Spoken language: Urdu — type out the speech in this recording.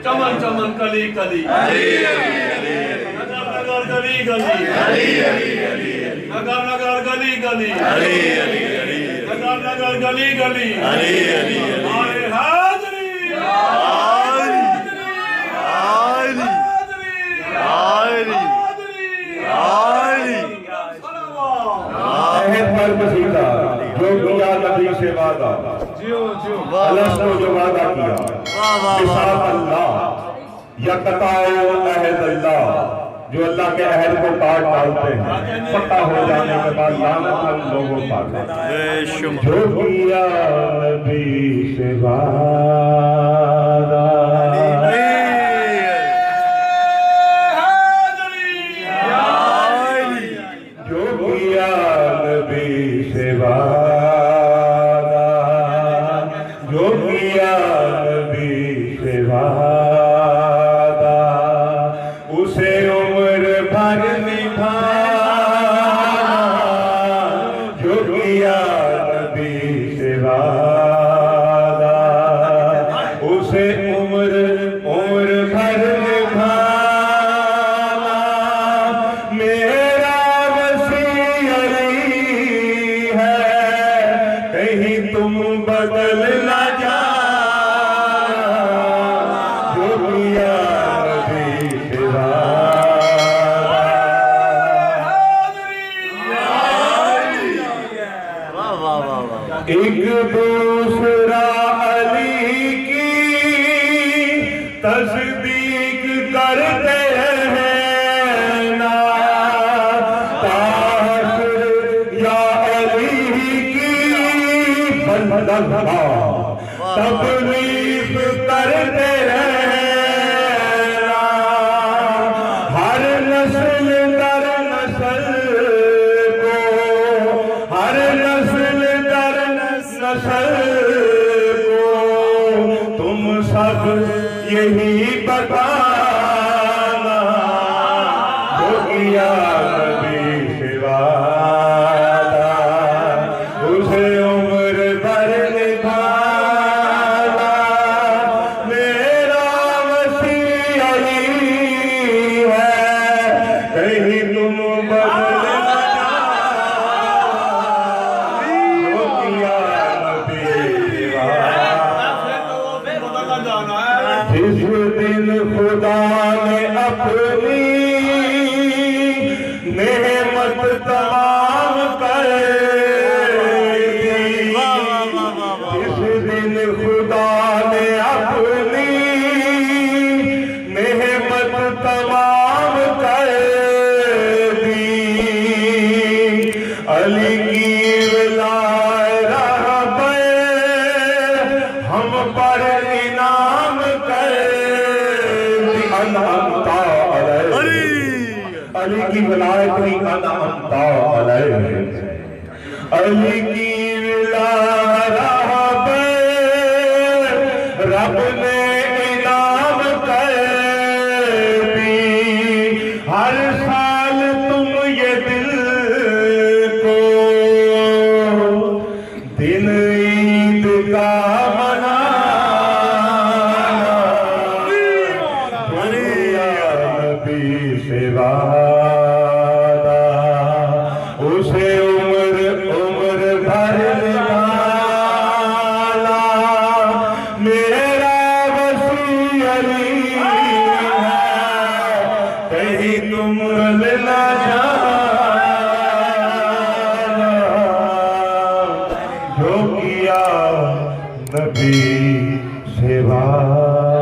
چمن چمن کلی کلی نگر نگر گلی گلی نگر نگر گلی گلی نگر نگر گلی گلی آئے حاضری جو کیا نبی سے وعدہ اللہ نے جو وعدہ کیا بساط اللہ یا قطاع عہد اللہ جو اللہ کے عہد کو کاٹ ڈالتے ہیں پتہ ہو جانے کے بعد لعنت ہم لوگوں پر جو کیا نبی سے وعدہ جو کیا نبی سے وعدہ جو کیا نبی سے وعدہ اسے عمر بھر نبھانا جو کیا نبی سے وعدہ اسے عمر بھر نبھانا میرا وسیع علی ہے کہیں تم بدل نہ جانا جو کیا نبی سے ایک دوسرا علی کی تصدیق کرتے ہیں نا تاثر یا علی کی تبلیغ کرتے ہیں نا ہر نسل در نسل کو ہر نسل در نسل کو تم سب یہی بتانا جو کیا نبی سے وعدہ اسے عمر بھر نبھانا میرا وسیع علی ہے کہیں تم بدل نہ جس دن خدا نے اپنی نعمت تمام کر دی جس دن خدا نے اپنی نعمت تمام کر دی علی کی ولایت ہم پر انعام کر علی کی ولایت ہی انعمت علیہ علی کی ولایت رب نے انعام کر دی ہر سال تم یہ دل کو دن عید کا اسے عمر بھر نبھانا میرا وسیع علی ہے کہیں تم بدل نہ جانا جو کیا نبی سے وعدہ